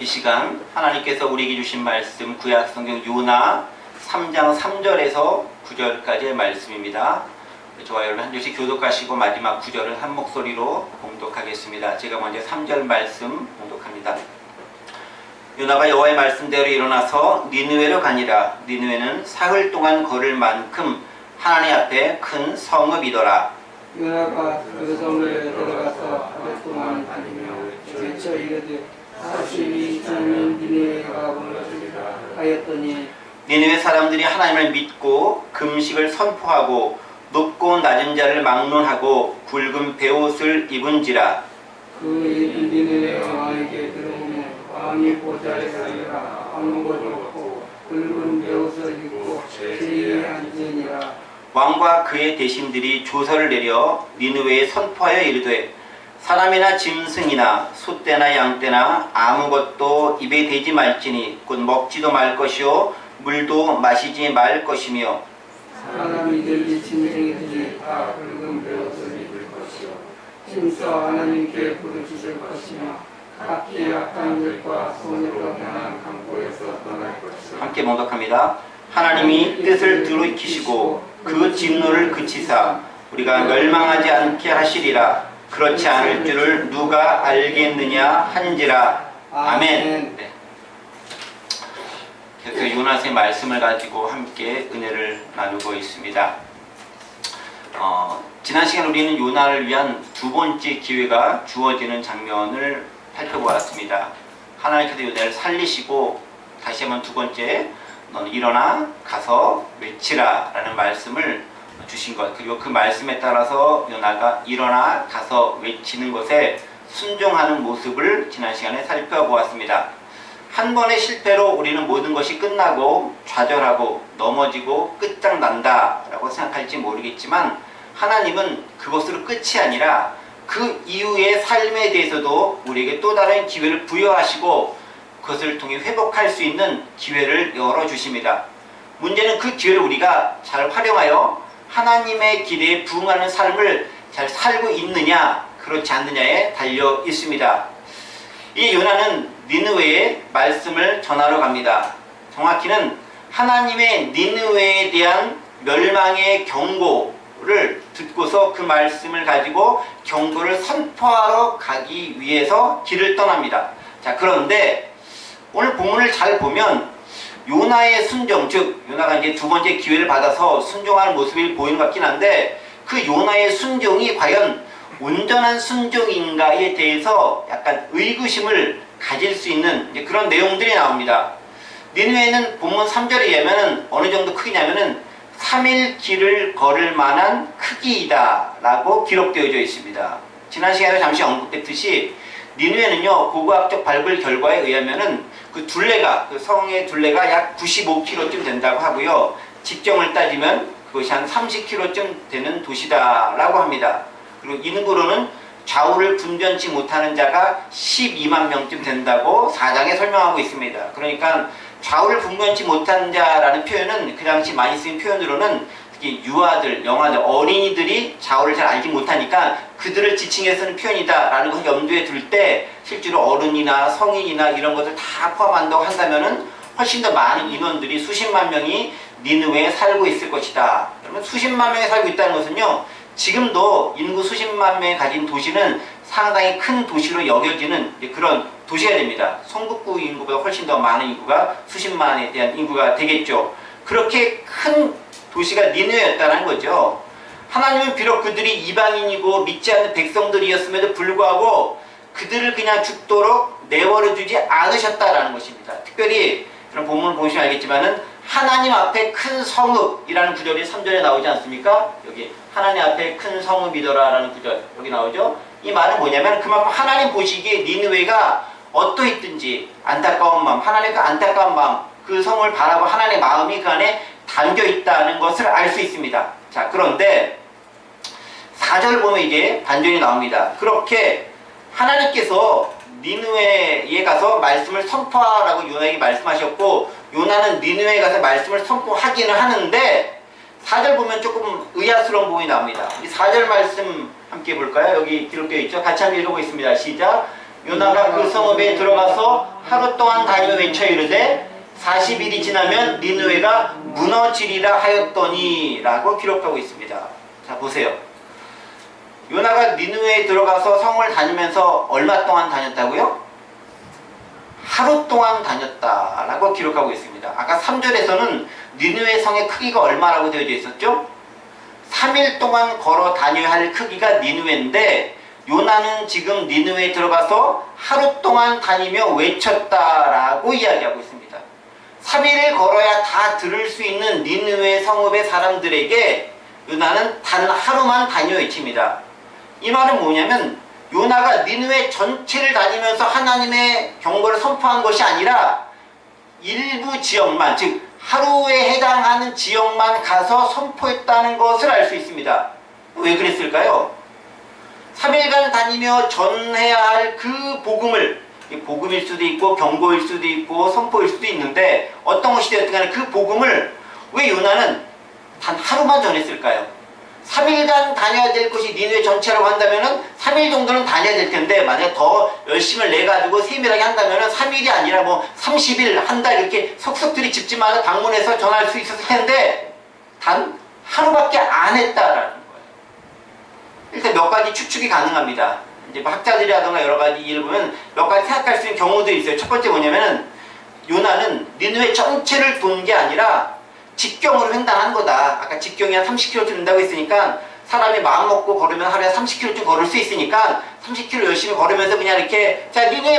이 시간 하나님께서 우리에게 주신 말씀 구약성경 요나 3장 3절에서 9절까지의 말씀입니다. 저와 여러분 한 절씩 교독하시고 마지막 9절은 한 목소리로 봉독하겠습니다. 제가 먼저 3절 말씀 봉독합니다. 요나가 여호와의 말씀대로 일어나서 니느웨로 가니라. 니느웨는 사흘 동안 걸을 만큼 하나님 앞에 큰 성읍이더라. 요나가 그 성을 들어가서 하루 동안 다니며 외쳐 이르되 사실이 저는 니느웨가 무너지리라 하였더니 니느웨 사람들이 하나님을 믿고 금식을 선포하고 높고 낮은 자를 막론하고 굵은 베옷을 입은지라. 그 일이 니느웨 왕에게 들어오매 왕이 보좌에 서리라 아무것도 없고 굵은 베옷을 입고 제위에 앉으니라. 왕과 그의 대신들이 조서를 내려 니느웨에 선포하여 이르되 사람이나 짐승이나 소떼나 양떼나 아무것도 입에 대지 말지니 곧 먹지도 말 것이요 물도 마시지 말 것이며 사람이든지 짐승이든지 다 굵은 베옷을 입을 것이요 심서 하나님께 부르짖을 것이며 각기 악한 일과 소녀로 향한 강포에서 떠날 것이요. 함께 봉독합니다. 하나님이 뜻을 들이키시고 그 진노를 그치사 우리가 멸망하지 않게 하시리라. 그렇지 않을 줄을 누가 알겠느냐 한지라. 아멘. 네. 계속 요나서의 말씀을 가지고 함께 은혜를 나누고 있습니다. 지난 시간 우리는 요나를 위한 두 번째 기회가 주어지는 장면을 살펴보았습니다. 하나님께서 요나를 살리시고 다시 한번 두 번째 너는 일어나 가서 외치라 라는 말씀을 주신 것, 그리고 그 말씀에 따라서 요나가 일어나 가서 외치는 것에 순종하는 모습을 지난 시간에 살펴보았습니다. 한 번의 실패로 우리는 모든 것이 끝나고 좌절하고 넘어지고 끝장난다 라고 생각할지 모르겠지만 하나님은 그것으로 끝이 아니라 그 이후의 삶에 대해서도 우리에게 또 다른 기회를 부여하시고 그것을 통해 회복할 수 있는 기회를 열어주십니다. 문제는 그 기회를 우리가 잘 활용하여 하나님의 기대에 부응하는 삶을 잘 살고 있느냐 그렇지 않느냐에 달려 있습니다. 이 요나는 니느웨에 말씀을 전하러 갑니다. 정확히는 하나님의 니느웨에 대한 멸망의 경고를 듣고서 그 말씀을 가지고 경고를 선포하러 가기 위해서 길을 떠납니다. 자, 그런데 오늘 본문을 잘 보면 요나의 순종, 즉 요나가 이제 두 번째 기회를 받아서 순종하는 모습이 보이는 것 같긴 한데 그 요나의 순종이 과연 온전한 순종인가에 대해서 약간 의구심을 가질 수 있는 그런 내용들이 나옵니다. 니느웨는 본문 3절에 의하면 어느 정도 크기냐면은 3일 길을 걸을 만한 크기이다 라고 기록되어져 있습니다. 지난 시간에 잠시 언급했듯이 니느웨는요 고고학적 발굴 결과에 의하면은 그 둘레가 그 성의 둘레가 약 95km쯤 된다고 하고요. 직경을 따지면 그것이 한 30km쯤 되는 도시다라고 합니다. 그리고 인구로는 좌우를 분변치 못하는 자가 12만 명쯤 된다고 4장에 설명하고 있습니다. 그러니까 좌우를 분변치 못한 자라는 표현은 그 당시 많이 쓰인 표현으로는 특히 유아들, 영아들, 어린이들이 좌우를 잘 알지 못하니까 그들을 지칭해 쓰는 표현이다라는 것을 염두에 둘 때 실제로 어른이나 성인이나 이런 것을 다 포함한다고 한다면은 훨씬 더 많은 인원들이 수십만 명이 니느웨에 살고 있을 것이다. 그러면 수십만 명이 살고 있다는 것은요, 지금도 인구 수십만 명이 가진 도시는 상당히 큰 도시로 여겨지는 그런 도시가 됩니다. 성북구 인구보다 훨씬 더 많은 인구가 수십만에 대한 인구가 되겠죠. 그렇게 큰 도시가 니느웨였다는 거죠. 하나님은 비록 그들이 이방인이고 믿지 않는 백성들이었음에도 불구하고 그들을 그냥 죽도록 내버려 두지 않으셨다라는 것입니다. 특별히 그런 본문을 보시면 알겠지만은 하나님 앞에 큰 성읍이라는 구절이 3절에 나오지 않습니까? 여기 하나님 앞에 큰 성읍이더라 라는 구절 여기 나오죠. 이 말은 뭐냐면 그만큼 하나님 보시기에 니느웨가 어떠했든지 안타까운 마음, 하나님의 그 안타까운 마음, 그 성을 바라보 하나님의 마음이 그 안에 담겨 있다는 것을 알 수 있습니다. 자, 그런데 4절 보면 이제 반전이 나옵니다. 그렇게 하나님께서 니느웨에 가서 말씀을 선포하라고 요나에게 말씀하셨고 요나는 니느웨에 가서 말씀을 선포하기는 하는데 4절 보면 조금 의아스러운 부분이 나옵니다. 이 4절 말씀 함께 볼까요? 여기 기록되어 있죠. 같이 한번 읽어보겠습니다. 시작. 요나가 그 성읍에 들어가서 하루 동안 다니며 외쳐 이르되 40일이 지나면 니느웨가 무너지리라 하였더니 라고 기록하고 있습니다. 자 보세요. 요나가 니느웨에 들어가서 성을 다니면서 얼마 동안 다녔다고요? 하루 동안 다녔다라고 기록하고 있습니다. 아까 3절에서는 니느웨 성의 크기가 얼마라고 되어져 있었죠? 3일 동안 걸어 다녀야 할 크기가 니느웨인데 요나는 지금 니느웨에 들어가서 하루 동안 다니며 외쳤다라고 이야기하고 있습니다. 3일을 걸어야 다 들을 수 있는 니느웨 성읍의 사람들에게 요나는 단 하루만 다녀 외칩니다. 이 말은 뭐냐면 요나가 니느웨 전체를 다니면서 하나님의 경고를 선포한 것이 아니라 일부 지역만, 즉 하루에 해당하는 지역만 가서 선포했다는 것을 알 수 있습니다. 왜 그랬을까요? 3일간 다니며 전해야 할 그 복음을, 복음일 수도 있고 경고일 수도 있고 선포일 수도 있는데 어떤 것이 되었든 간에 그 복음을 왜 요나는 단 하루만 전했을까요? 3일간 다녀야 될 것이 니느웨 전체라고 한다면은 3일 정도는 다녀야 될 텐데 만약 더 열심을 내가지고 세밀하게 한다면은 3일이 아니라 뭐 30일, 한 달 이렇게 속속들이 집집마다 방문해서 전할 수 있었을 텐데 단 하루밖에 안 했다라는 거예요. 일단 몇 가지 추측이 가능합니다. 이제 뭐 학자들이라든가 여러 가지 일을 보면 몇 가지 생각할 수 있는 경우들이 있어요. 첫 번째 뭐냐면은 요나는 니느웨 전체를 돈 게 아니라 직경으로 횡단한 거다. 아까 직경이 한 30km 된다고 했으니까 사람이 마음 먹고 걸으면 하루에 30km쯤 걸을 수 있으니까 30km 열심히 걸으면서 그냥 이렇게 자 니느웨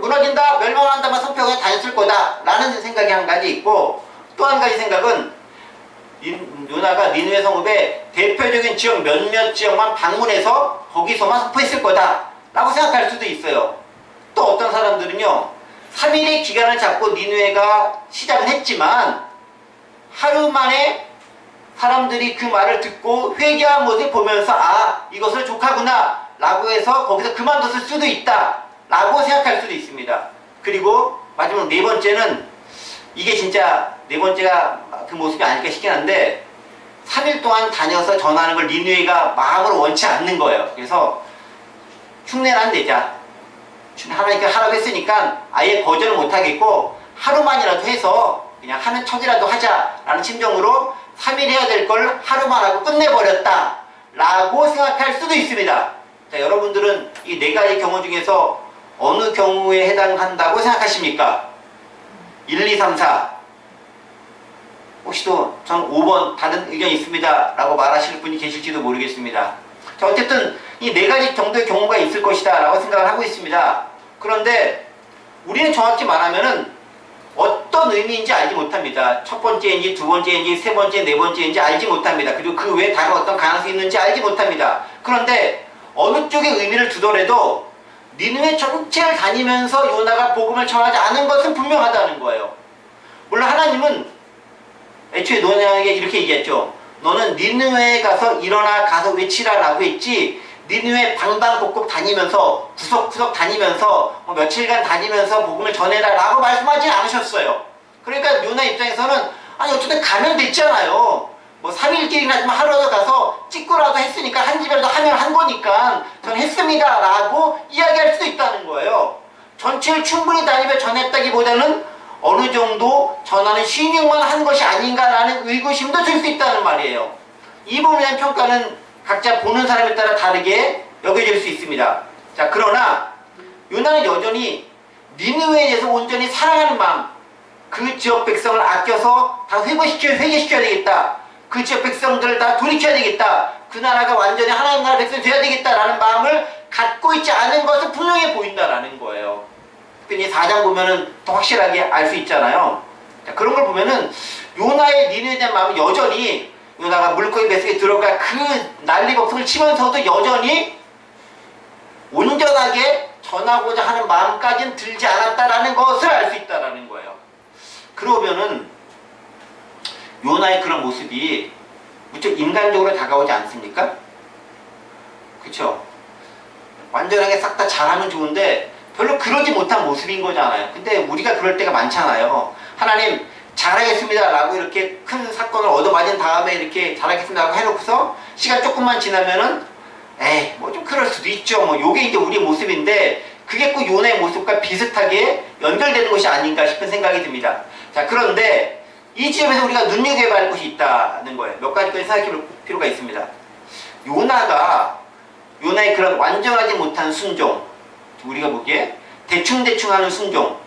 무너진다 멸망한다만 선포하고 다녔을 거다 라는 생각이 한 가지 있고 또 한 가지 생각은 요나가 니느웨 성읍의 대표적인 지역 몇몇 지역만 방문해서 거기서만 선포했을 거다 라고 생각할 수도 있어요. 또 어떤 사람들은요 3일의 기간을 잡고 니느웨가 시작은 했지만 하루 만에 사람들이 그 말을 듣고 회개한 모습을 보면서 아 이것을 족하구나 라고 해서 거기서 그만뒀을 수도 있다 라고 생각할 수도 있습니다. 그리고 마지막 네 번째는 이게 진짜 네 번째가 그 모습이 아닐까 싶긴 한데 3일 동안 다녀서 전하는 걸 니느웨가 마음으로 원치 않는 거예요. 그래서 흉내는 안 내자. 하나님께 하라고 했으니까 아예 거절을 못하겠고 하루만이라도 해서 그냥 하는 척이라도 하자라는 심정으로 3일 해야 될 걸 하루만 하고 끝내버렸다 라고 생각할 수도 있습니다. 자, 여러분들은 이 네 가지 경우 중에서 어느 경우에 해당한다고 생각하십니까? 1, 2, 3, 4 혹시 또 전 5번 다른 의견이 있습니다 라고 말하실 분이 계실지도 모르겠습니다. 자, 어쨌든 이 네 가지 정도의 경우가 있을 것이다 라고 생각을 하고 있습니다. 그런데 우리는 정확히 말하면은 어떤 의미인지 알지 못합니다. 첫 번째인지 두 번째인지 세 번째, 네 번째인지 알지 못합니다. 그리고 그 외에 다른 어떤 가능성이 있는지 알지 못합니다. 그런데 어느 쪽에 의미를 두더라도 니느웨 전체를 다니면서 요나가 복음을 전하지 않은 것은 분명하다는 거예요. 물론 하나님은 애초에 노아에게 이렇게 얘기했죠. 너는 니느웨에 가서 일어나 가서 외치라 라고 했지 니느웨 방방곡곡 다니면서 구석구석 다니면서 뭐 며칠간 다니면서 복음을 전해라 라고 말씀하지 않으셨어요. 그러니까 요나 입장에서는 아니 어쨌든 가면 됐잖아요. 뭐 3일길이나 좀 하루라도 가서 찍고라도 했으니까 한 집이라도 하면 한 거니까 전 했습니다 라고 이야기할 수도 있다는 거예요. 전체를 충분히 다니며 전했다기보다는 어느 정도 전하는 신용만 한 것이 아닌가라는 의구심도 들 수 있다는 말이에요. 이 부분에 대한 평가는 각자 보는 사람에 따라 다르게 여겨질 수 있습니다. 자, 그러나 요나는 여전히 니느웨에 대해서 온전히 사랑하는 마음, 그 지역 백성을 아껴서 다 회개시켜야 되겠다. 그 지역 백성들을 다 돌이켜야 되겠다. 그 나라가 완전히 하나님 나라 백성이 돼야 되겠다라는 마음을 갖고 있지 않은 것은 분명해 보인다라는 거예요. 특히 4장 보면은 더 확실하게 알 수 있잖아요. 자, 그런 걸 보면은 요나의 니느웨에 대한 마음은 여전히 요나가 물고기 뱃속에 들어가 그 난리법석을 치면서도 여전히 온전하게 전하고자 하는 마음까지는 들지 않았다라는 것을 알 수 있다라는 거예요. 그러면은 요나의 그런 모습이 무척 인간적으로 다가오지 않습니까? 그쵸? 완전하게 싹 다 잘하면 좋은데 별로 그러지 못한 모습인 거잖아요. 근데 우리가 그럴 때가 많잖아요. 하나님 잘하겠습니다 라고 이렇게 큰 사건을 얻어맞은 다음에 이렇게 잘하겠습니다 라고 해놓고서 시간 조금만 지나면은 에이 뭐 좀 그럴 수도 있죠. 뭐 요게 이제 우리의 모습인데 그게 꼭 요나의 모습과 비슷하게 연결되는 것이 아닌가 싶은 생각이 듭니다. 자, 그런데 이 지점에서 우리가 눈여겨봐야 할 것이 있다는 거예요. 몇 가지까지 생각해 볼 필요가 있습니다. 요나의 그런 완전하지 못한 순종, 우리가 보기에 대충대충 하는 순종,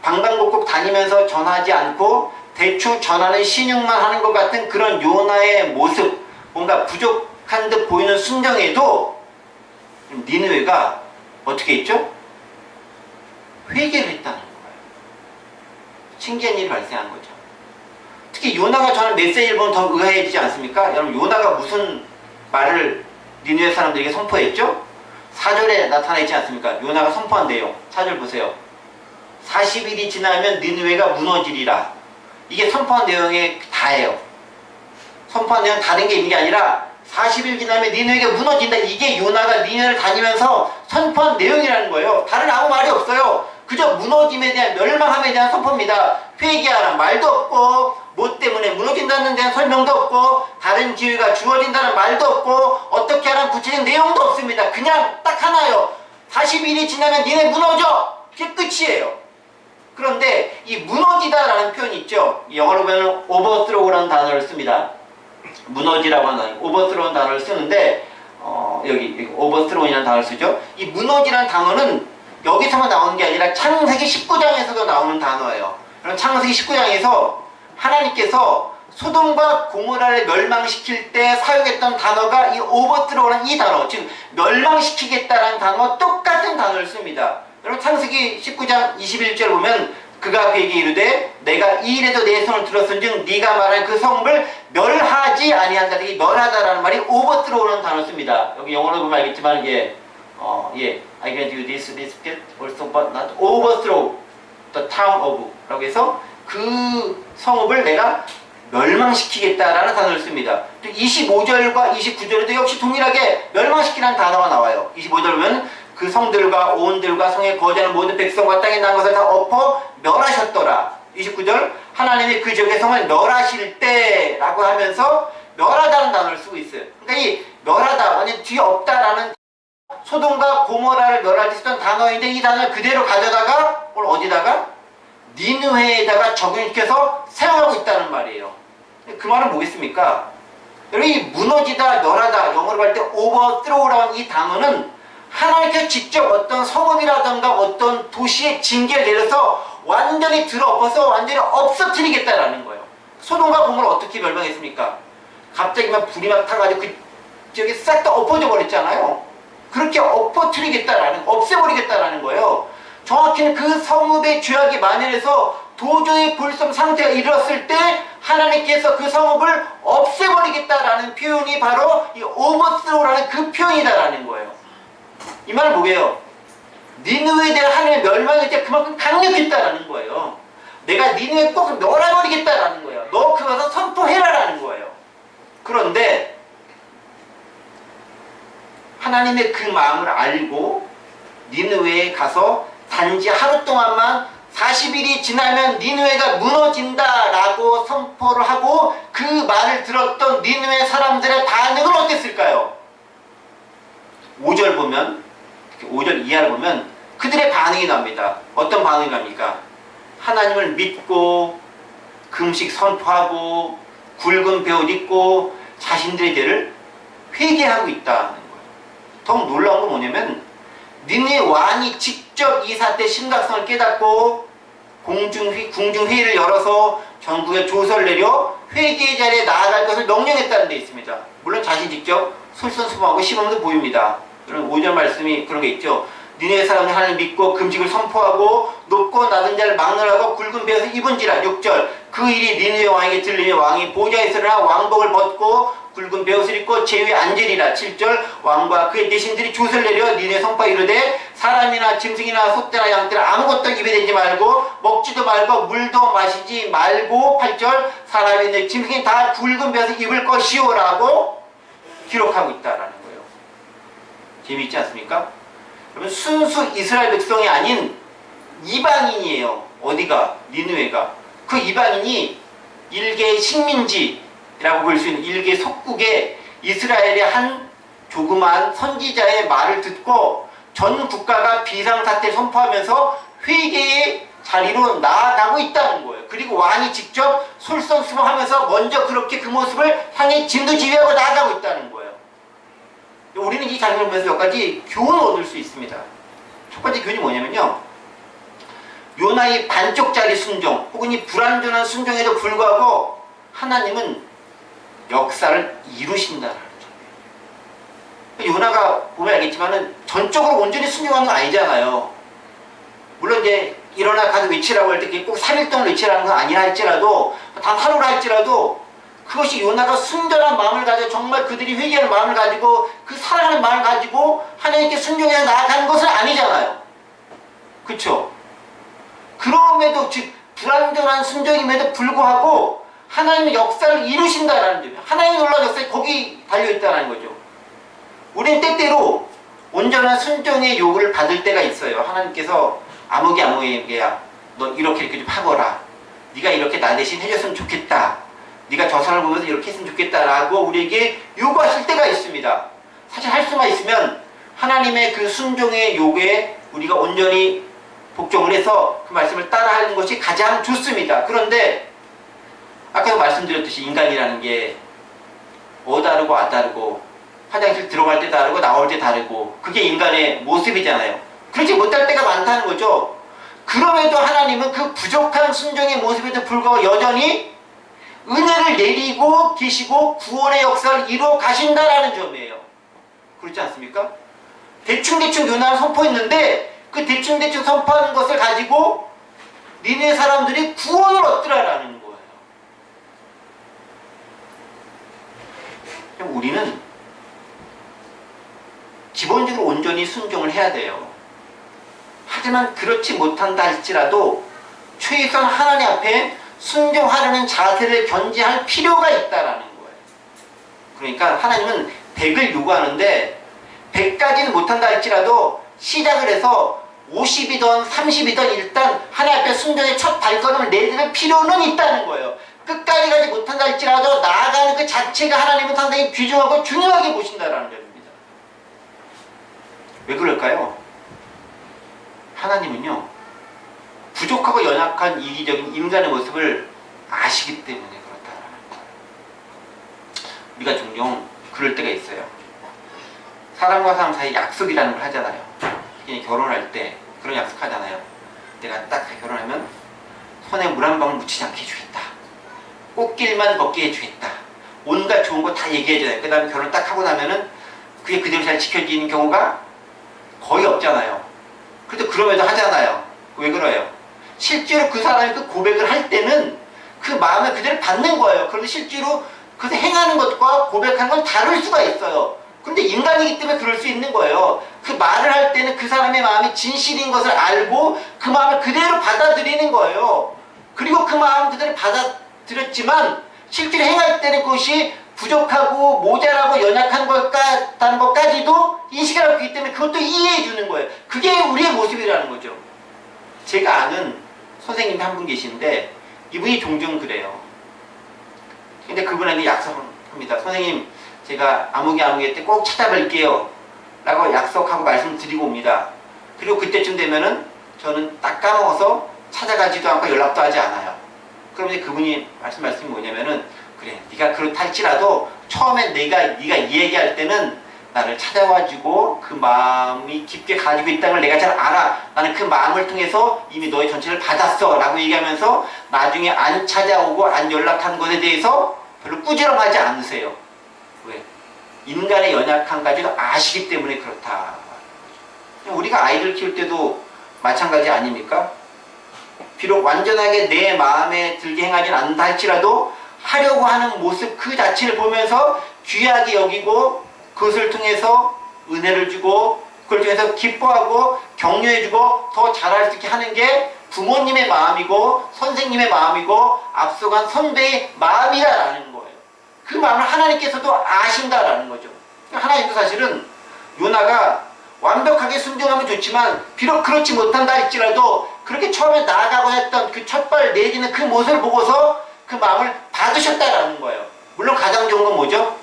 방방곡곡 다니면서 전하지 않고 대충 전하는 신용만 하는 것 같은 그런 요나의 모습, 뭔가 부족한 듯 보이는 순종에도 니느웨가 어떻게 했죠? 회개를 했다는 거예요. 신기한 일이 발생한 거죠. 특히 요나가 전한 메시지를 보면 더 의아해지지 않습니까? 여러분, 요나가 무슨 말을 니느웨 사람들에게 선포했죠? 4절에 나타나 있지 않습니까? 요나가 선포한 내용. 4절 보세요. 40일이 지나면 니느웨가 무너지리라. 이게 선포한 내용이 다예요. 선포한 내용 다른 게 있는 게 아니라 40일 지나면 니느웨가 무너진다. 이게 요나가 니느웨를 다니면서 선포한 내용이라는 거예요. 다른 아무 말이 없어요. 그저 무너짐에 대한 멸망함에 대한 선포입니다. 회개하라는 말도 없고, 뭐 때문에 무너진다는 데는 설명도 없고, 다른 기회가 주어진다는 말도 없고, 어떻게 하는 구체적인 내용도 없습니다. 그냥 딱 하나요. 40일이 지나면 니네 무너져! 그게 끝이에요. 그런데 이 무너지다라는 표현이 있죠. 영어로 보면 overthrow라는 단어를 씁니다. 무너지라고 하는 overthrow라는 단어를 쓰는데, 여기 overthrow이라는 단어를 쓰죠. 이 무너지라는 단어는 여기서만 나오는 게 아니라 창세기 19장에서도 나오는 단어예요. 그럼 창세기 19장에서 하나님께서 소돔과 고모라를 멸망시킬 때 사용했던 단어가 이 오버트로라는 이 단어, 즉 멸망시키겠다라는 단어와 똑같은 단어를 씁니다. 여러분, 창세기 19장 21절 보면 그가 그에게 이르되 내가 이 일에도 내 손을 들었은즉 네가 말한 그 성읍을 멸하지 아니한다. 이 멸하다라는 말이 오버트로라는 단어를 씁니다. 여기 영어로 보면 알겠지만 I grant you this get also but not overthrow the town of 라고 해서 그 성읍을 내가 멸망시키겠다라는 단어를 씁니다. 또 25절과 29절에도 역시 동일하게 멸망시키라는 단어가 나와요. 25절 보면 그 성들과 오온들과 성에 거주하는 모든 백성과 땅에 난 것을 다 엎어 멸하셨더라. 29절 하나님이 그 지역의 성을 멸하실 때라고 하면서 멸하다는 단어를 쓰고 있어요. 그러니까 이 멸하다, 완전 뒤에 없다라는 소돔과 고모라를 멸할 때 쓰던 단어인데 이 단어를 그대로 가져다가 오늘 어디다가? 니느웨에다가 적용시켜서 사용하고 있다는 말이에요. 그 말은 뭐겠습니까? 여러분, 이 무너지다, 멸하다, 영어로 할 때 overthrow라는 이 단어는 하나님께서 직접 어떤 성읍이라든가 어떤 도시의 징계를 내려서 완전히 들어엎어서 완전히 없어뜨리겠다라는 거예요. 소돔과 고모를 어떻게 멸망했습니까? 갑자기 막 불이 막 타가지고 그 지역이 싹 다 엎어져 버렸잖아요. 그렇게 엎어뜨리겠다라는, 없애버리겠다라는 거예요. 정확히는 그 성읍의 죄악이 만연해서 도저히 볼 수 없는 상태가 이르렀을 때 하나님께서 그 성읍을 없애버리겠다라는 표현이 바로 이 오버스로우라는 그 표현이다라는 거예요. 이 말은 뭐예요? 니느웨에 대한 하나님의 멸망일 때 그만큼 강력했다라는 거예요. 내가 니느웨 꼭 멸해버리겠다라는 거예요. 너 그것을 선포해라라는 거예요. 그런데 하나님의 그 마음을 알고 니느웨에 가서 단지 하루 동안만 40일이 지나면 니느웨가 무너진다라고 선포를 하고 그 말을 들었던 니느웨 사람들의 반응은 어땠을까요? 5절 보면, 5절 이하를 보면 그들의 반응이 납니다. 어떤 반응이 납니까? 하나님을 믿고 금식 선포하고 굵은 베옷 입고 자신들의 죄를 회개하고 있다는 거예요. 더욱 놀라운 건 뭐냐면 니느웨 왕이 직접 이 사태의 심각성을 깨닫고 궁중회의를 열어서 전국에 조서를 내려 회개의 자리에 나아갈 것을 명령했다는 데 있습니다. 물론 자신 직접 솔선수범하고 시범도 보입니다. 그런 5절 말씀이 그런 게 있죠. 니느웨 사람이 하나님을 믿고 금식을 선포하고 높고 낮은 자를 막론하고 굵은 베옷을 입은지라. 6절 그 일이 니느웨 왕에게 들리며 왕이 보좌에 일어나 왕복을 벗고 굵은 베옷을 입고 제위에 앉으리라. 7절 왕과 그의 대신들이 줄 내려 니네 성파에 이르되 사람이나 짐승이나 소떼나 양떼나 아무것도 입에 대지 말고 먹지도 말고 물도 마시지 말고 8절 사람이나 짐승이 다 굵은 베옷을 입을 것이오라고 기록하고 있다라는 거예요. 재미있지 않습니까? 여러분, 순수 이스라엘 백성이 아닌 이방인이에요. 어디가? 니느웨가. 그 이방인이 일개 식민지라고 볼 수 있는 일개 속국의 이스라엘의 한 조그만 선지자의 말을 듣고 전 국가가 비상사태를 선포하면서 회개의 자리로 나아가고 있다는 거예요. 그리고 왕이 직접 솔선수범하면서 먼저 그렇게 그 모습을 향해 진두지휘하고 나아가고 있다는 거예요. 우리는 이 장면을 보면서 몇 가지 교훈을 얻을 수 있습니다. 첫 번째 교훈이 뭐냐면요, 요나의 반쪽짜리 순종 혹은 이 불완전한 순종에도 불구하고 하나님은 역사를 이루신다라는 점이에요. 요나가 보면 알겠지만은 전적으로 온전히 순종하는 건 아니잖아요. 물론 이제 일어나 가서 외치라고 할 때 꼭 3일 동안 외치라는 건 아니라 할지라도, 단 하루라 할지라도 그것이 요나가 순전한 마음을 가지고 정말 그들이 회개하는 마음을 가지고 그 사랑하는 마음을 가지고 하나님께 순종해서 나아가는 것은 아니잖아요. 그렇죠? 그럼에도 즉 불완전한 순종임에도 불구하고 하나님의 역사를 이루신다라는 점이에요. 하나님의 놀라운 역사가 거기 달려있다는 거죠. 우리는 때때로 온전한 순종의 요구를 받을 때가 있어요. 하나님께서 아무개야 너 이렇게 좀 하거라. 네가 이렇게 나 대신 해줬으면 좋겠다. 네가 저 사람을 보면서 이렇게 했으면 좋겠다라고 우리에게 요구하실 때가 있습니다. 사실 할 수만 있으면 하나님의 그 순종의 요구에 우리가 온전히 복종을 해서 그 말씀을 따라하는 것이 가장 좋습니다. 그런데 아까도 말씀드렸듯이 인간이라는 게 다르고 다르고 화장실 들어갈 때 다르고 나올 때 다르고 그게 인간의 모습이잖아요. 그렇지 못할 때가 많다는 거죠. 그럼에도 하나님은 그 부족한 순종의 모습에도 불구하고 여전히 은혜를 내리고 계시고 구원의 역사를 이루어 가신다라는 점이에요. 그렇지 않습니까? 대충대충 요나를 선포했는데 그 대충대충 선포하는 것을 가지고 니네 사람들이 구원을 얻더라라는 거예요. 우리는 기본적으로 온전히 순종을 해야 돼요. 하지만 그렇지 못한다 할지라도 최소한 하나님 앞에 순종하려는 자세를 견지할 필요가 있다라는 거예요. 그러니까 하나님은 100을 요구하는데 100까지는 못한다 할지라도 시작을 해서 50이든 30이든 일단 하나님 앞에 순종의 첫 발걸음을 내딛을 필요는 있다는 거예요. 끝까지 가지 못한다 할지라도 나아가는 그 자체가 하나님은 상당히 귀중하고 중요하게 보신다라는 점입니다. 왜 그럴까요? 하나님은요, 부족하고 연약한 이기적인 인간의 모습을 아시기 때문에 그렇다라는 거예요. 우리가 종종 그럴 때가 있어요. 사람과 사람 사이 약속이라는 걸 하잖아요. 특히 결혼할 때 그런 약속 하잖아요. 내가 딱 결혼하면 손에 물 한 방울 묻히지 않게 해주겠다. 꽃길만 걷게 해주겠다. 온갖 좋은 거 다 얘기해줘요. 그 다음에 결혼 딱 하고 나면은 그게 그대로 잘 지켜지는 경우가 거의 없잖아요. 그래도 그럼에도 하잖아요. 왜 그래요? 실제로 그 사람이 그 고백을 할 때는 그 마음을 그대로 받는 거예요. 그런데 실제로 그것을 행하는 것과 고백하는 건 다를 수가 있어요. 그런데 인간이기 때문에 그럴 수 있는 거예요. 그 말을 할 때는 그 사람의 마음이 진실인 것을 알고 그 마음을 그대로 받아들이는 거예요. 그리고 그 마음 그대로 받아들였지만 실제로 행할 때는 그것이 부족하고 모자라고 연약한 것다는 것까지도 인식을 하고 있기 때문에 그것도 이해해 주는 거예요. 그게 우리의 모습이라는 거죠. 제가 아는 선생님이 한 분 계신데 이분이 종종 그래요. 근데 그분에게 약속합니다. 선생님, 제가 아무개 때 꼭 찾아뵐게요 라고 약속하고 말씀드리고 옵니다. 그리고 그때쯤 되면은 저는 딱 까먹어서 찾아가지도 않고 연락도 하지 않아요. 그럼 이제 그분이 말씀이 뭐냐면은, 그래, 네가 그렇다 할지라도 처음에 네가 이 얘기할 때는 나를 찾아와주고 그 마음이 깊게 가지고 있다는 걸 내가 잘 알아. 나는 그 마음을 통해서 이미 너의 전체를 받았어 라고 얘기하면서 나중에 안 찾아오고 안 연락한 것에 대해서 별로 꾸지람하지 않으세요. 왜? 인간의 연약함까지도 아시기 때문에 그렇다. 우리가 아이들 키울 때도 마찬가지 아닙니까? 비록 완전하게 내 마음에 들게 행하진 않는다 할지라도 하려고 하는 모습 그 자체를 보면서 귀하게 여기고 그것을 통해서 은혜를 주고 그걸 통해서 기뻐하고 격려해주고 더 잘할 수 있게 하는 게 부모님의 마음이고 선생님의 마음이고 앞서간 선배의 마음이다라는 거예요. 그 마음을 하나님께서도 아신다라는 거죠. 하나님도 사실은 요나가 완벽하게 순종하면 좋지만 비록 그렇지 못한다 할지라도 그렇게 처음에 나아가고 했던 그 첫발 내딛는 그 모습을 보고서 그 마음을 받으셨다라는 거예요. 물론 가장 좋은 건 뭐죠?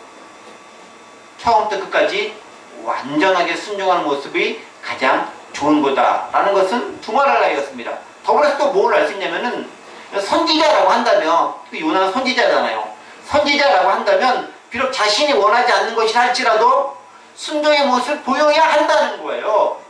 처음부터 끝까지 완전하게 순종하는 모습이 가장 좋은 거다라는 것은 두말할 나이였습니다. 더불어서 또 뭘 알 수 있냐면은 선지자라고 한다면, 요나는 선지자잖아요. 선지자라고 한다면 비록 자신이 원하지 않는 것이라 할지라도 순종의 모습을 보여야 한다는 거예요.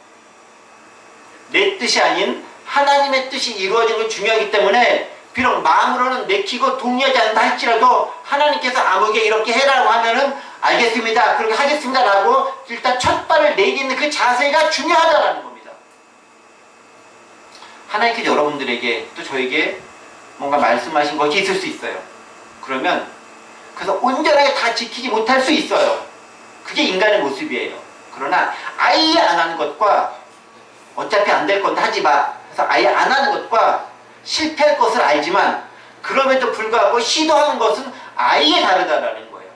내 뜻이 아닌 하나님의 뜻이 이루어지는 게 중요하기 때문에 비록 마음으로는 내키고 동의하지 않는다 할지라도 하나님께서 아무개 이렇게 해라고 하면은 알겠습니다, 그렇게 하겠습니다 라고 일단 첫 발을 내딛는 그 자세가 중요하다라는 겁니다. 하나님께서 여러분들에게 또 저에게 뭔가 말씀하신 것이 있을 수 있어요. 그러면 그래서 온전하게 다 지키지 못할 수 있어요. 그게 인간의 모습이에요. 그러나 아예 안 하는 것과 어차피 안 될 건데 하지 마 그래서 아예 안 하는 것과 실패할 것을 알지만 그럼에도 불구하고 시도하는 것은 아예 다르다라는 거예요.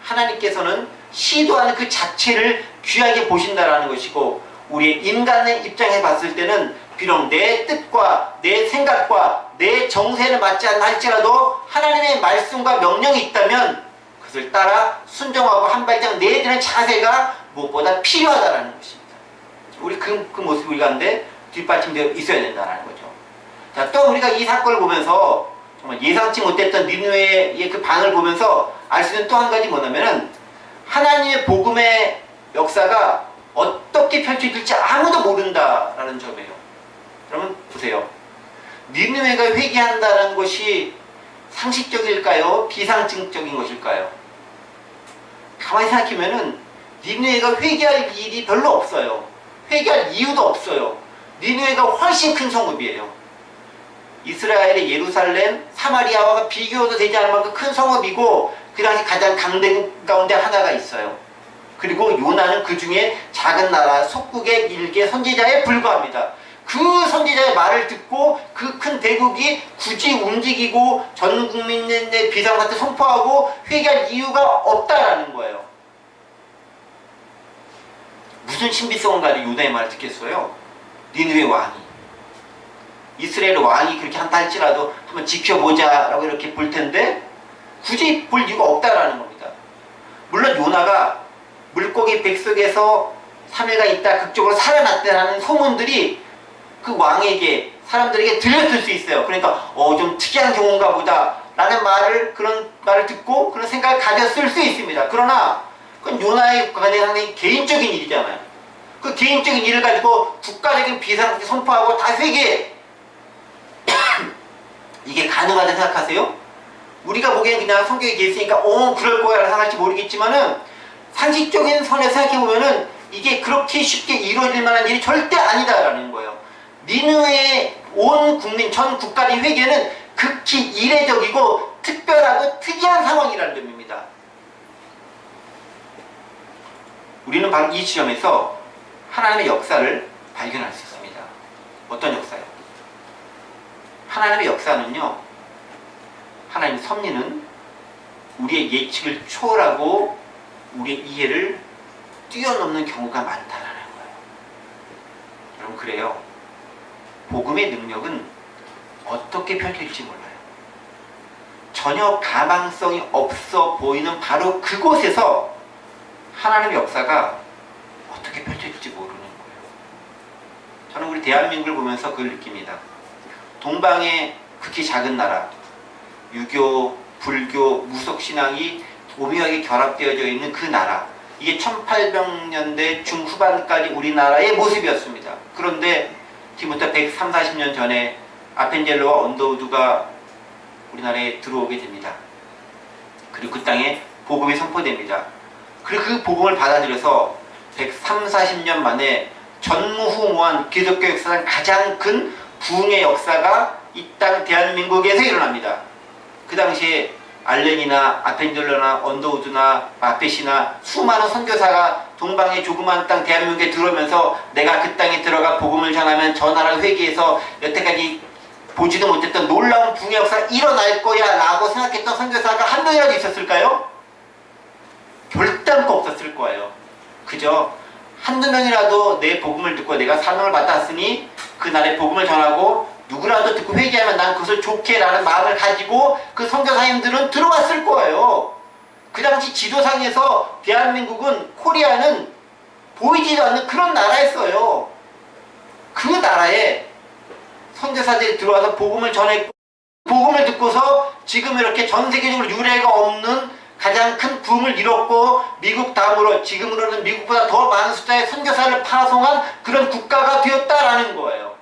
하나님께서는 시도하는 그 자체를 귀하게 보신다라는 것이고, 우리의 인간의 입장에 봤을 때는 비록 내 뜻과 내 생각과 내 정세는 맞지 않나 할지라도 하나님의 말씀과 명령이 있다면 그것을 따라 순종하고 한 발짝 내딛는 자세가 무엇보다 필요하다라는 것입니다. 우리 그 모습이 우리 가운데 뒷받침되어 있어야 된다는 거죠. 자, 또 우리가 이 사건을 보면서 정말 예상치 못했던 니느웨의 그 반응을 보면서 알 수 있는 또 한 가지 뭐냐면은 하나님의 복음의 역사가 어떻게 펼쳐질지 아무도 모른다라는 점이에요. 여러분 보세요. 니느웨가 회개한다는 것이 상식적일까요? 비상식적인 것일까요? 가만히 생각하면은 니느웨가 회개할 일이 별로 없어요. 회개할 이유도 없어요. 니느웨가 훨씬 큰 성읍이에요. 이스라엘의 예루살렘, 사마리아와 비교도 되지 않을 만큼 큰 성읍이고 그 당시 가장 강대 가운데 하나가 있어요. 그리고 요나는 그 중에 작은 나라 속국의 일개 선지자에 불과합니다. 그 선지자의 말을 듣고 그 큰 대국이 굳이 움직이고 전 국민의 비상사태 선포하고 회개할 이유가 없다라는 거예요. 무슨 신비성을 가지고 요나의 말을 듣겠어요? 니느웨 왕이, 이스라엘 왕이 그렇게 한다 할지라도 한번 지켜보자 라고 이렇게 볼 텐데 굳이 볼 이유가 없다라는 겁니다. 물론 요나가 물고기 뱃속에서 3일간 있다 극적으로 살아났다는 소문들이 그 왕에게, 사람들에게 들렸을 수 있어요. 그러니까 좀 특이한 경우인가 보다 라는 그런 말을 듣고 그런 생각을 가졌을 수 있습니다. 그러나 그건 요나의 상당히 개인적인 일이잖아요. 그 개인적인 일을 가지고 국가적인 비상사태 선포하고 다 회개해. 이게 가능하다고 생각하세요? 우리가 보기엔 그냥 성경에 돼 있으니까 그럴 거야 라고 생각할지 모르겠지만은 상식적인 선에서 생각해보면은 이게 그렇게 쉽게 이루어질 만한 일이 절대 아니다라는 거예요. 니느웨의 온 국민, 전 국가의 회개는 극히 이례적이고 특별하고 특이한 상황이라는 점입니다. 우리는 바로 이 지점에서 하나님의 역사를 발견할 수 있습니다. 어떤 역사요? 하나님의 역사는요, 하나님 섭리는 우리의 예측을 초월하고 우리의 이해를 뛰어넘는 경우가 많다라는 거예요. 여러분, 그래요. 복음의 능력은 어떻게 펼쳐질지 몰라요. 전혀 가망성이 없어 보이는 바로 그곳에서 하나님의 역사가 어떻게 펼쳐질지 모르는 거예요. 저는 우리 대한민국을 보면서 그걸 느낍니다. 동방의 극히 작은 나라, 유교, 불교, 무속신앙이 오묘하게 결합되어져 있는 그 나라, 이게 1800년대 중후반까지 우리나라의 모습이었습니다. 그런데 지금부터 130~140년 전에 아펜젤로와 언더우드가 우리나라에 들어오게 됩니다. 그리고 그 땅에 복음이 선포됩니다. 그리고 그 복음을 받아들여서 130~140년 만에 전무후무한 기독교 역사상 가장 큰 부흥의 역사가 이 땅 대한민국에서 일어납니다. 그 당시에 알렌이나 아펜젤로나 언더우드나 마펫이나 수많은 선교사가 동방의 조그만 땅 대한민국에 들어오면서 내가 그 땅에 들어가 복음을 전하면 저 나라를 회개해서 여태까지 보지도 못했던 놀라운 부흥의 역사가 일어날 거야 라고 생각했던 선교사가 한 명이라도 있었을까요? 결단코 없었을 거예요. 그저 한두 명이라도 내 복음을 듣고 내가 사명을 받았으니 그 나라의 복음을 전하고 누구라도 듣고 회개하면 난 그것을 좋게 라는 마음을 가지고 그 선교사님들은 들어왔을 거예요. 그 당시 지도상에서 대한민국은, 코리아는 보이지도 않는 그런 나라였어요. 그 나라에 선교사들이 들어와서 복음을 전했고, 복음을 듣고서 지금 이렇게 전 세계적으로 유례가 없는 가장 큰 붐을 이뤘고, 미국 다음으로 지금으로는 미국보다 더 많은 숫자의 선교사를 파송한 그런 국가가 되었다라는 거예요.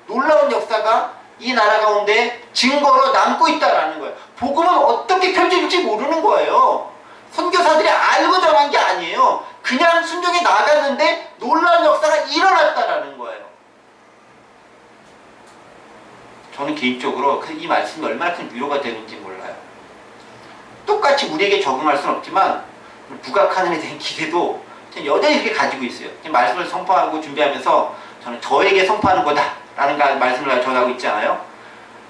놀라운 역사가 이 나라 가운데 증거로 남고 있다라는 거예요. 복음은 어떻게 펼쳐질지 모르는 거예요. 선교사들이 알고 전한 게 아니에요. 그냥 순종에 나갔는데 놀라운 역사가 일어났다라는 거예요. 저는 개인적으로 이 말씀이 얼마나 큰 위로가 되는지 몰라요. 똑같이 우리에게 적용할 수는 없지만 북악한에 대한 기대도 여전히 그렇게 가지고 있어요. 말씀을 선포하고 준비하면서 저는 저에게 선포하는 거다라는 말씀을 전하고 있잖아요.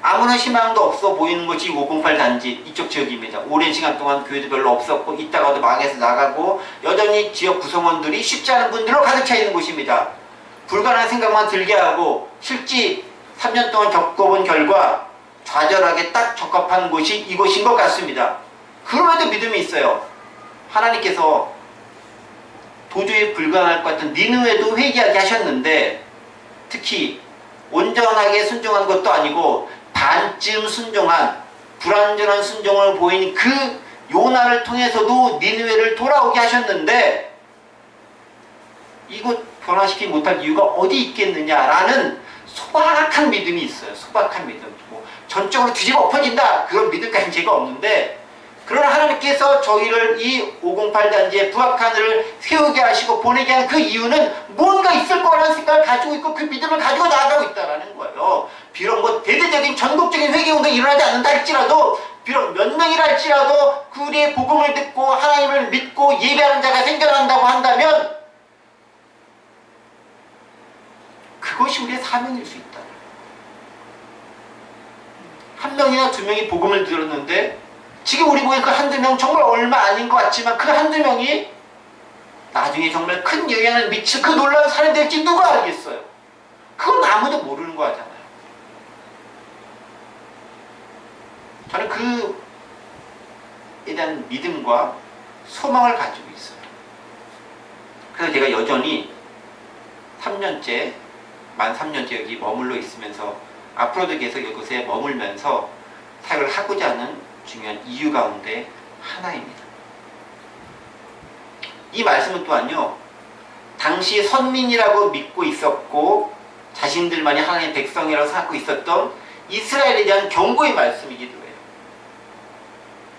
아무런 희망도 없어 보이는 것이 508 단지 이쪽 지역입니다. 오랜 시간 동안 교회도 별로 없었고 있다가도 망해서 나가고 여전히 지역 구성원들이 쉽지 않은 분들로 가득 차 있는 곳입니다. 불가능한 생각만 들게 하고 실제 3년 동안 겪어본 결과 좌절하게 딱 적합한 곳이 이곳인 것 같습니다. 그럼에도 믿음이 있어요. 하나님께서 도저히 불가능할 것 같은 니느웨도 회개하게 하셨는데, 특히 온전하게 순종한 것도 아니고 반쯤 순종한 불완전한 순종을 보인 그 요나를 통해서도 니느웨를 돌아오게 하셨는데, 이곳 변화시키지 못할 이유가 어디 있겠느냐라는 소박한 믿음이 있어요. 소박한 믿음. 전적으로 뒤집어 엎어진다, 그런 믿음까지는 제가 없는데, 그러나 하나님께서 저희를 이 508 단지의 북악한을 세우게 하시고 보내게 한 그 이유는 뭔가 있을 거라는 생각을 가지고 있고 그 믿음을 가지고 나아가고 있다는 거예요. 비록 대대적인 전국적인 회개운동이 일어나지 않는다 할지라도, 비록 몇 명이라 할지라도 그 우리의 복음을 듣고 하나님을 믿고 예배하는 자가 생겨난다고 한다면 그것이 우리의 사명일 수 있다. 한 명이나 두 명이 복음을 들었는데, 지금 우리 보기엔 그 한두 명 정말 얼마 아닌 것 같지만 그 한두 명이 나중에 정말 큰 영향을 미칠 그 놀라운 사람이 될지 누가 알겠어요. 그건 아무도 모르는 거 하잖아요. 저는 그에 대한 믿음과 소망을 가지고 있어요. 그래서 제가 여전히 3년째, 만 3년째 여기 머물러 있으면서 앞으로도 계속 이곳에 머물면서 사역을 하고자 하는 중요한 이유 가운데 하나입니다. 이 말씀은 또한요, 당시 선민이라고 믿고 있었고 자신들만이 하나님의 백성이라고 생각하고 있었던 이스라엘에 대한 경고의 말씀이기도 해요.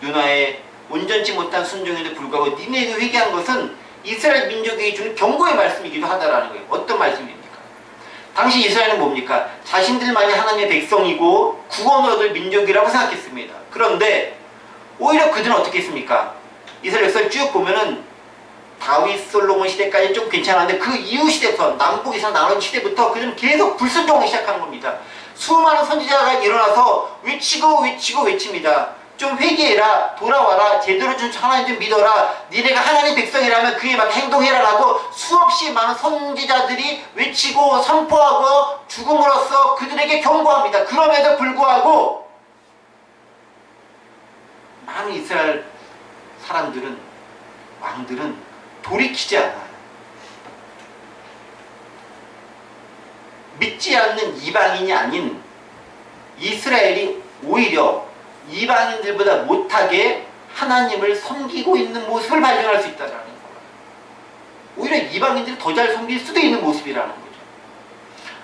요나의 온전치 못한 순종에도 불구하고 니네가 회개한 것은 이스라엘 민족에게 주는 경고의 말씀이기도 하다라는 거예요. 어떤 말씀입니까? 당시 이스라엘은 뭡니까? 자신들만이 하나님의 백성이고 구원을 얻을 민족이라고 생각했습니다. 그런데 오히려 그들은 어떻게 했습니까? 이스라엘 역사를 쭉 보면은 다윗 솔로몬 시대까지 좀 괜찮았는데 그 이후 시대부터, 남북 이상 나눈 시대부터 그들은 계속 불순종을 시작하는 겁니다. 수많은 선지자가 일어나서 외칩니다. 좀 회개해라, 돌아와라, 제대로 좀 하나님 좀 믿어라, 니네가 하나님 백성이라면 그에 맞게 행동해라 라고 수없이 많은 선지자들이 외치고 선포하고 죽음으로써 그들에게 경고합니다. 그럼에도 불구하고 많은 이스라엘 사람들은, 왕들은 돌이키지 않아요. 믿지 않는 이방인이 아닌 이스라엘이 오히려 이방인들보다 못하게 하나님을 섬기고 있는 모습을 발견할 수 있다는 거예요. 오히려 이방인들이 더 잘 섬길 수도 있는 모습이라는 거죠.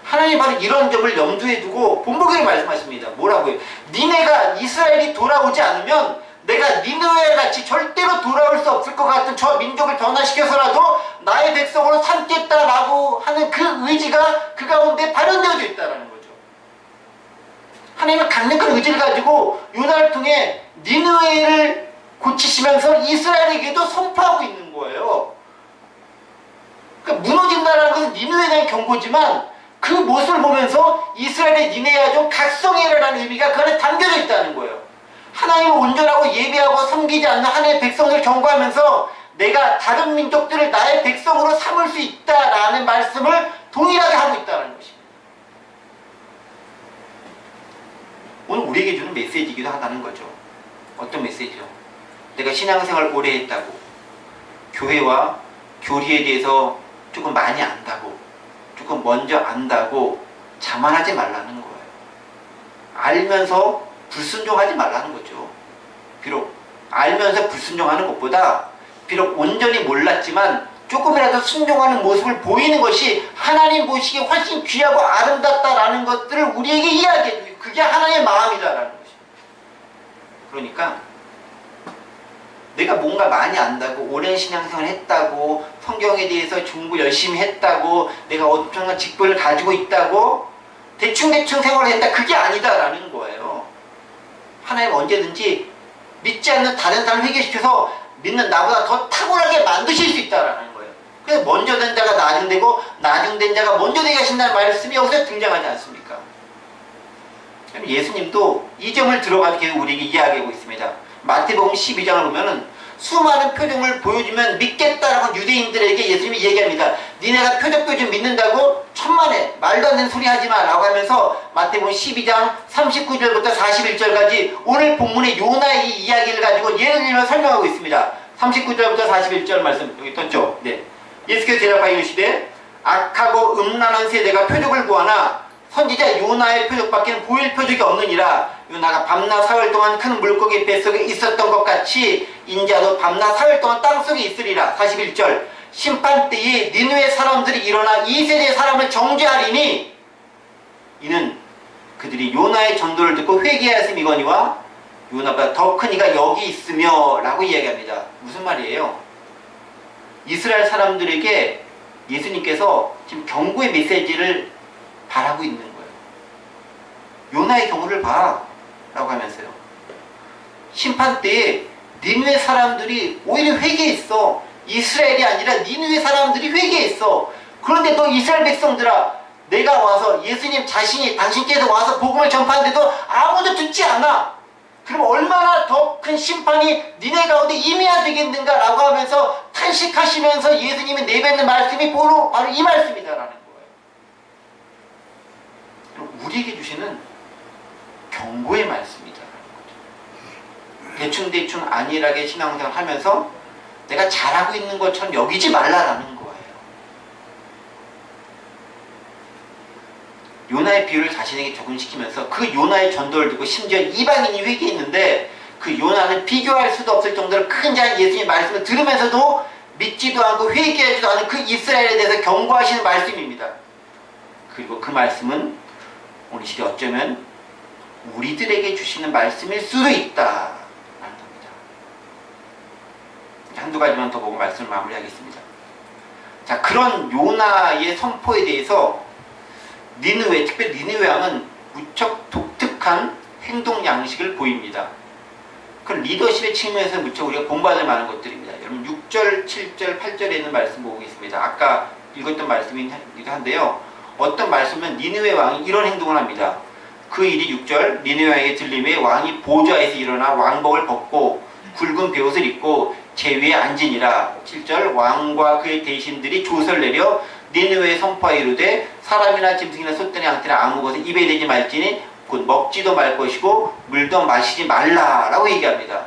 하나님이 바로 이런 점을 염두에 두고 본보기를 말씀하십니다. 뭐라고요? 니네가 이스라엘이 돌아오지 않으면 내가 니느웨 같이 절대로 돌아올 수 없을 것 같은 저 민족을 변화시켜서라도 나의 백성으로 삼겠다라고 하는 그 의지가 그 가운데 발현되어져 있다는 거죠. 하나님은 강력한 의지를 가지고 요나를 통해 니느웨를 고치시면서 이스라엘에게도 선포하고 있는 거예요. 그러니까 무너진다는 것은 니느웨에 대한 경고지만 그 모습을 보면서 이스라엘의 니느웨가 좀 각성해라라는 의미가 그 안에 담겨져 있다는 거예요. 하나님을 온전하고 예배하고 섬기지 않는 하나님의 백성을 경고하면서 내가 다른 민족들을 나의 백성으로 삼을 수 있다라는 말씀을 동일하게 하고 있다는 것입니다. 오늘 우리에게 주는 메시지이기도 하다는 거죠. 어떤 메시지요? 내가 신앙생활 오래 했다고 교회와 교리에 대해서 조금 많이 안다고, 조금 먼저 안다고 자만하지 말라는 거예요. 알면서 불순종하지 말라는 거죠. 비록 알면서 불순종하는 것보다 비록 온전히 몰랐지만 조금이라도 순종하는 모습을 보이는 것이 하나님 보시기에 훨씬 귀하고 아름답다라는 것들을 우리에게 이야기해줘요. 그게 하나님의 마음이다라는 것입니다. 그러니까 내가 뭔가 많이 안다고, 오랜 신앙생활을 했다고, 성경에 대해서 공부를 열심히 했다고, 내가 엄청난 직분을 가지고 있다고 대충대충 생활을 했다, 그게 아니다라는 거예요. 하나님 언제든지 믿지 않는 다른 사람을 회개시켜서 믿는 나보다 더 탁월하게 만드실 수 있다라는 거예요. 그래서 먼저 된 자가 나중되고 나중된 자가 먼저 되게 하신다는 말씀이 여기서 등장하지 않습니까? 예수님도 이 점을 들어가지고 계속 우리에게 이야기하고 있습니다. 마태복음 12장을 보면은 수많은 표적을 보여주면 믿겠다라고 유대인들에게 예수님이 얘기합니다. 니네가 표적 보여주면 믿는다고? 천만에 말도 안 되는 소리 하지마 라고 하면서 마태복음 12장 39절부터 41절까지 오늘 본문의 요나의 이 이야기를 가지고 예를 들면 설명하고 있습니다. 39절부터 41절 말씀 여기 떴죠? 네. 예수께서 대답하여 이르시되 악하고 음란한 세대가 표적을 구하나 선지자 요나의 표적밖에 보일 표적이 없느니라. 요나가 밤낮 사흘 동안 큰 물고기 뱃속에 있었던 것 같이 인자도 밤낮 사흘 동안 땅속에 있으리라. 41절 심판때에 니느웨 사람들이 일어나 이 세대의 사람을 정죄하리니 이는 그들이 요나의 전도를 듣고 회개하였음이거니와 요나보다 더 큰 이가 여기 있으며 라고 이야기합니다. 무슨 말이에요? 이스라엘 사람들에게 예수님께서 지금 경고의 메시지를 바라고 있는 거예요. 요나의 경우를 봐 라고 하면서요. 심판 때에 니느웨 사람들이 오히려 회개했어. 이스라엘이 아니라 니느웨 사람들이 회개했어. 그런데 너 이스라엘 백성들아, 내가 와서 예수님 자신이 당신께서 와서 복음을 전파하는데도 아무도 듣지 않아. 그럼 얼마나 더 큰 심판이 니네 가운데 임해야 되겠는가 라고 하면서 탄식하시면서 예수님이 내뱉는 말씀이 바로 이 말씀이다라는 거예요. 우리에게 주시는 경고의 말씀이다라는 거죠. 대충대충 안일하게 신앙생활 하면서 내가 잘하고 있는 것처럼 여기지 말라라는 거예요. 요나의 비유를 자신에게 적용시키면서 그 요나의 전도를 듣고 심지어 이방인이 회개했는데 그 요나는 비교할 수도 없을 정도로 큰 자인 예수님의 말씀을 들으면서도 믿지도 않고 회개하지도 않은 그 이스라엘에 대해서 경고하시는 말씀입니다. 그리고 그 말씀은 오늘 시대 어쩌면 우리들에게 주시는 말씀일 수도 있다라는 겁니다. 한두 가지만 더 보고 말씀을 마무리하겠습니다. 자, 그런 요나의 선포에 대해서 니느웨, 특별히 니느웨 하면 무척 독특한 행동 양식을 보입니다. 그 리더십의 측면에서 무척 우리가 본받을 만한 것들입니다. 여러분 6절, 7절, 8절에 있는 말씀 보고 있습니다. 아까 읽었던 말씀이기도 한데요. 어떤 말씀은 니느웨 왕이 이런 행동을 합니다. 그 일이 6절 니느웨 왕에게 들림에 왕이 보좌에서 일어나 왕복을 벗고 굵은 베옷을 입고 제 위에 앉으니라. 7절 왕과 그의 대신들이 조서를 내려 니느웨에 선포하여 이르되 사람이나 짐승이나 소떼나 양떼나 아무 것을 입에 대지 말지니 곧 먹지도 말 것이고 물도 마시지 말라라고 얘기합니다.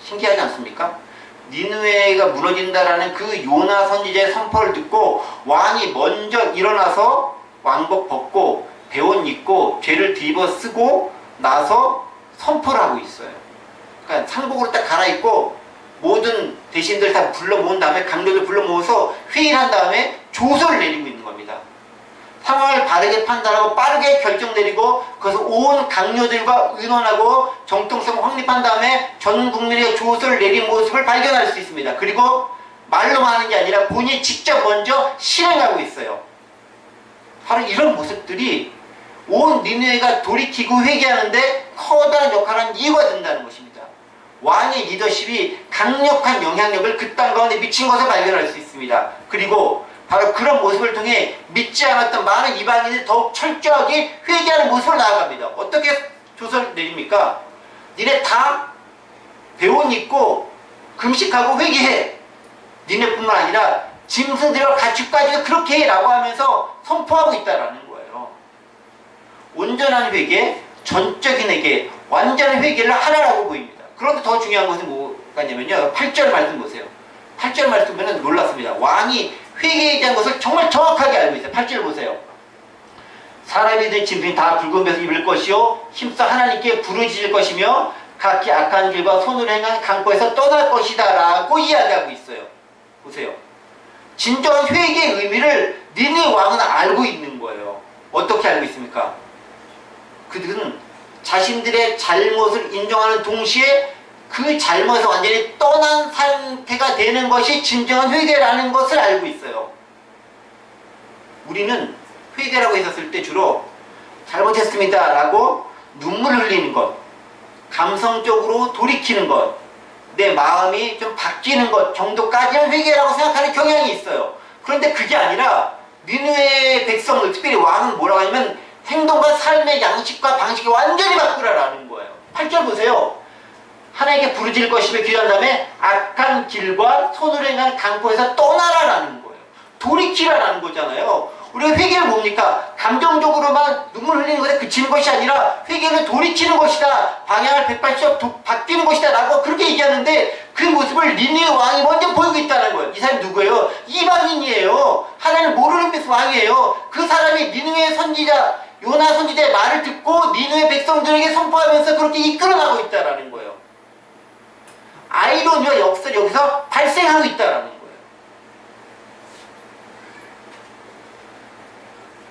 신기하지 않습니까? 니느웨가 무너진다라는 그 요나 선지자의 선포를 듣고 왕이 먼저 일어나서 왕복 벗고 베옷 입고 죄를 뒤집어 쓰고 나서 선포를 하고 있어요. 그러니까 상복으로 딱 갈아입고 모든 대신들 다 불러 모은 다음에 강력을 불러 모아서 회의를 한 다음에 조서를 내리고 있는 겁니다. 상황을 바르게 판단하고 빠르게 결정 내리고 그것을 온 강요들과 의논하고 정통성을 확립한 다음에 전 국민에게 조서를 내린 모습을 발견할 수 있습니다. 그리고 말로만 하는 게 아니라 본인이 직접 먼저 실행하고 있어요. 바로 이런 모습들이 온 니느웨가 돌이키고 회개하는데 커다란 역할을 한 이유가 된다는 것입니다. 왕의 리더십이 강력한 영향력을 그 땅 가운데 미친 것을 발견할 수 있습니다. 그리고 바로 그런 모습을 통해 믿지 않았던 많은 이방인들이 더욱 철저하게 회개하는 모습을 나아갑니다. 어떻게 조서를 내립니까? 니네 다 베옷 입고 금식하고 회개해. 니네뿐만 아니라 짐승들과 가축까지도 그렇게 해 라고 하면서 선포하고 있다는 거예요. 온전한 회개, 전적인 회개, 완전한 회개를 하라라고 보입니다. 그런데 더 중요한 것은 뭐가냐면요. 8절 말씀 보세요. 8절 말씀 보면 놀랐습니다. 왕이 회개에 대한 것을 정말 정확하게 알고 있어요. 8절 보세요. 사람이 된 짐승이 다 붉은 벼슬 입을 것이요 힘써 하나님께 부르짖을 것이며 각기 악한 길과 손으로 행한 강포에서 떠날 것이다 라고 이야기하고 있어요. 보세요. 진정한 회개의 의미를 니느웨 왕은 알고 있는 거예요. 어떻게 알고 있습니까? 그들은 자신들의 잘못을 인정하는 동시에 그 잘못에서 완전히 떠난 상태가 되는 것이 진정한 회개라는 것을 알고 있어요. 우리는 회개라고 했었을 때 주로 잘못했습니다 라고 눈물 흘리는 것, 감성적으로 돌이키는 것, 내 마음이 좀 바뀌는 것 정도까지는 회개라고 생각하는 경향이 있어요. 그런데 그게 아니라 니느웨 백성들, 특별히 왕은 뭐라고 하냐면 행동과 삶의 양식과 방식이 완전히 바꾸라라는 거예요. 8절 보세요. 하나님께 부르짖을 것이며 기도한 다음에 악한 길과 손으로 행한 강포에서 떠나라라는 거예요. 돌이키라라는 거잖아요. 우리가 회개는 뭡니까? 감정적으로만 눈물 흘리는 것에 그치는 것이 아니라 회개는 돌이키는 것이다. 방향을 180도 바뀌는 것이다 라고 그렇게 얘기하는데 그 모습을 니느웨 왕이 먼저 보이고 있다는 거예요. 이 사람이 누구예요? 이방인이에요. 하나님을 모르는 왕이에요. 그 사람이 니느웨 선지자 요나 선지자의 말을 듣고 니느웨 백성들에게 선포하면서 그렇게 이끌어가고 있다는 거예요. 아이러니와 역설이 여기서 발생하고 있다는 거예요.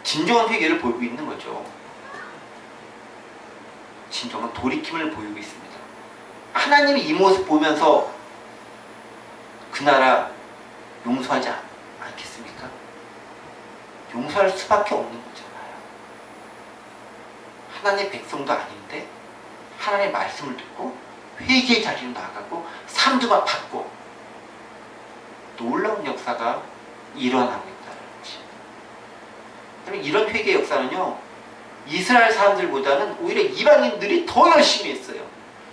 진정한 회개를 보이고 있는 거죠. 진정한 돌이킴을 보이고 있습니다. 하나님이 이 모습 보면서 그 나라 용서하지 않겠습니까? 용서할 수밖에 없는 거잖아요. 하나님의 백성도 아닌데 하나님의 말씀을 듣고 회개의 자리로 나아가고 삶도 받고 놀라운 역사가 일어나고 있다는 것입니다. 이런 회개의 역사는요, 이스라엘 사람들보다는 오히려 이방인들이 더 열심히 했어요.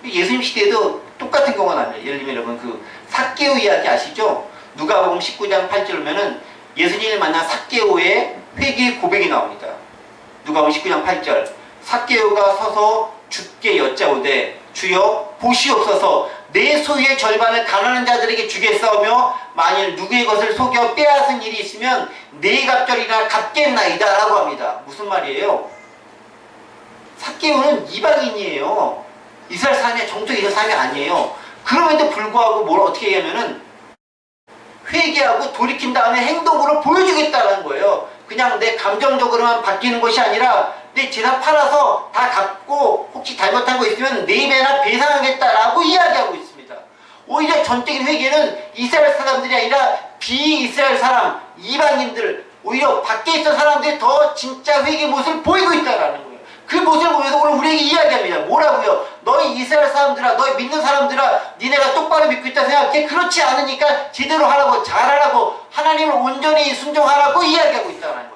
예수님 시대에도 똑같은 경우가 나와요. 예를 들면 여러분 그 삭개오 이야기 아시죠? 누가복음 19장 8절 보면은 예수님을 만난 삭개오의 회개의 고백이 나옵니다. 누가복음 19장 8절. 삭개오가 서서 주께 여짜오되 주여 보시옵소서 내 소유의 절반을 가난한 자들에게 주겠사오며 만일 누구의 것을 속여 빼앗은 일이 있으면 네 갑절이나 갚겠나이다 라고 합니다. 무슨 말이에요? 삭개오는 이방인이에요. 이스라엘 사람이 정통 이스라엘 사람이 아니에요. 그럼에도 불구하고 뭘 어떻게 얘기하면은 회개하고 돌이킨 다음에 행동으로 보여주겠다는 거예요. 그냥 내 감정적으로만 바뀌는 것이 아니라 내 재산 팔아서 다 갚고 혹시 잘못한 거 있으면 4배나 배상하겠다라고 이야기하고 있습니다. 오히려 전적인 회개는 이스라엘 사람들이 아니라 비이스라엘 사람, 이방인들, 오히려 밖에 있던 사람들이 더 진짜 회개 모습을 보이고 있다는 거예요. 그 모습을 보면서 오늘 우리에게 이야기합니다. 뭐라고요? 너희 이스라엘 사람들아, 너희 믿는 사람들아, 니네가 똑바로 믿고 있다 생각해? 그렇지 않으니까 제대로 하라고, 잘하라고, 하나님을 온전히 순종하라고 이야기하고 있다는 거죠.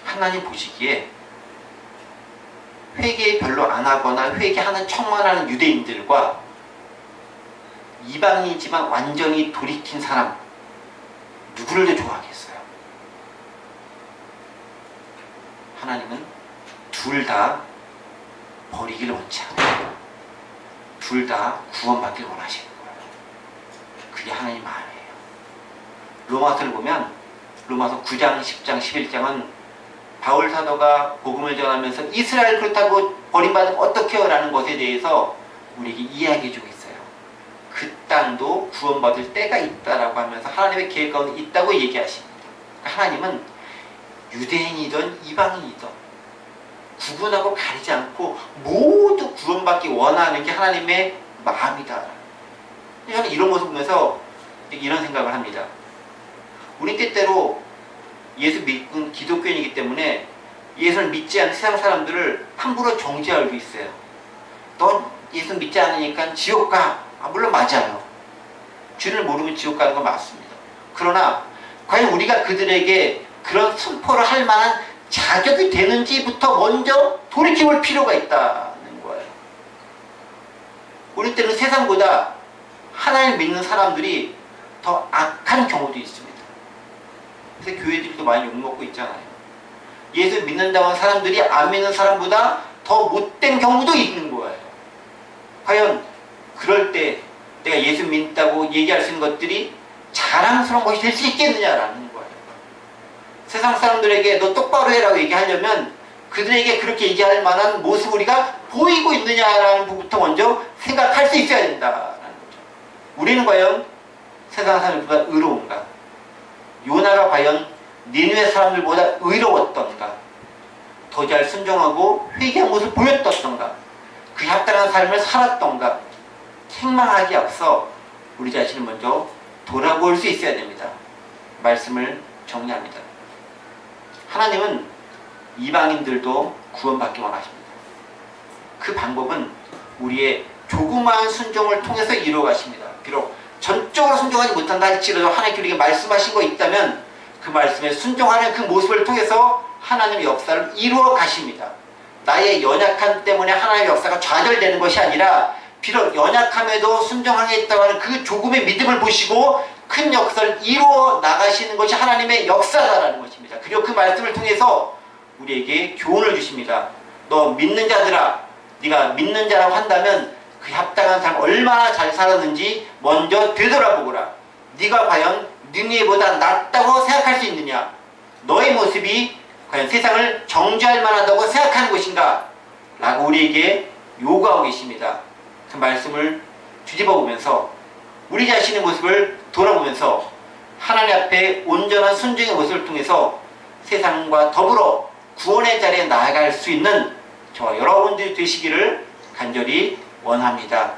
하나님 보시기에 회개 별로 안 하거나 회개하는 척만 하는 유대인들과 이방인이지만 완전히 돌이킨 사람, 누구를 더 좋아하겠어요? 하나님은 둘 다 버리기를 원치 않아요. 둘 다 구원받기를 원하시는 거예요. 그게 하나님 마음이에요. 로마서를 보면 로마서 9장, 10장, 11장은 바울 사도가 복음을 전하면서 이스라엘 그렇다고 버림받으면 어떡해요? 라는 것에 대해서 우리에게 이야기해주고 있어요. 그 땅도 구원받을 때가 있다라고 하면서 하나님의 계획 가운데 있다고 얘기하십니다. 하나님은 유대인이든 이방인이든 구분하고 가리지 않고 모두 구원받기 원하는 게 하나님의 마음이다. 저는 이런 모습 보면서 이런 생각을 합니다. 우리 때때로 예수 믿은 기독교인이기 때문에 예수를 믿지 않는 세상 사람들을 함부로 정죄하고 있어요. 너 예수 믿지 않으니까 지옥 가. 물론 맞아요. 주를 모르면 지옥 가는 건 맞습니다. 그러나 과연 우리가 그들에게 그런 선포를 할 만한 자격이 되는지부터 먼저 돌이켜볼 필요가 있다는 거예요. 우리 때는 세상보다 하나님을 믿는 사람들이 더 악한 경우도 있습니다. 그래서 교회들도 많이 욕먹고 있잖아요. 예수 믿는다고 하는 사람들이 안 믿는 사람보다 더 못된 경우도 있는 거예요. 과연 그럴 때 내가 예수 믿다고 얘기할 수 있는 것들이 자랑스러운 것이 될 수 있겠느냐라는 거예요. 세상 사람들에게 너 똑바로 해라고 얘기하려면 그들에게 그렇게 얘기할 만한 모습 우리가 보이고 있느냐라는 부분부터 먼저 생각할 수 있어야 된다라는 거죠. 우리는 과연 세상 사람들보다 의로운가? 요나가 과연 니느웨 사람들보다 의로웠던가? 더 잘 순종하고 회개한 모습을 보였던가? 그 합당한 삶을 살았던가? 책망하기 앞서 우리 자신을 먼저 돌아볼 수 있어야 됩니다. 말씀을 정리합니다. 하나님은 이방인들도 구원받기 원하십니다. 그 방법은 우리의 조그마한 순종을 통해서 이루어 가십니다. 비록 전적으로 순종하지 못한다 할지라도 하나님께 우리에게 말씀하신 거 있다면 그 말씀에 순종하는 그 모습을 통해서 하나님의 역사를 이루어 가십니다. 나의 연약함 때문에 하나님의 역사가 좌절되는 것이 아니라 비록 연약함에도 순종하겠다고 하는 그 조금의 믿음을 보시고 큰 역사를 이루어 나가시는 것이 하나님의 역사다라는 것입니다. 그리고 그 말씀을 통해서 우리에게 교훈을 주십니다. 너 믿는 자들아, 네가 믿는 자라고 한다면 그 합당한 삶 얼마나 잘 살았는지 먼저 되돌아보거라. 네가 과연 니느웨보다 낫다고 생각할 수 있느냐? 너의 모습이 과연 세상을 정죄할 만하다고 생각하는 것인가? 라고 우리에게 요구하고 계십니다. 그 말씀을 뒤집어 보면서 우리 자신의 모습을 돌아보면서 하나님 앞에 온전한 순종의 모습을 통해서 세상과 더불어 구원의 자리에 나아갈 수 있는 저와 여러분들이 되시기를 간절히 원합니다.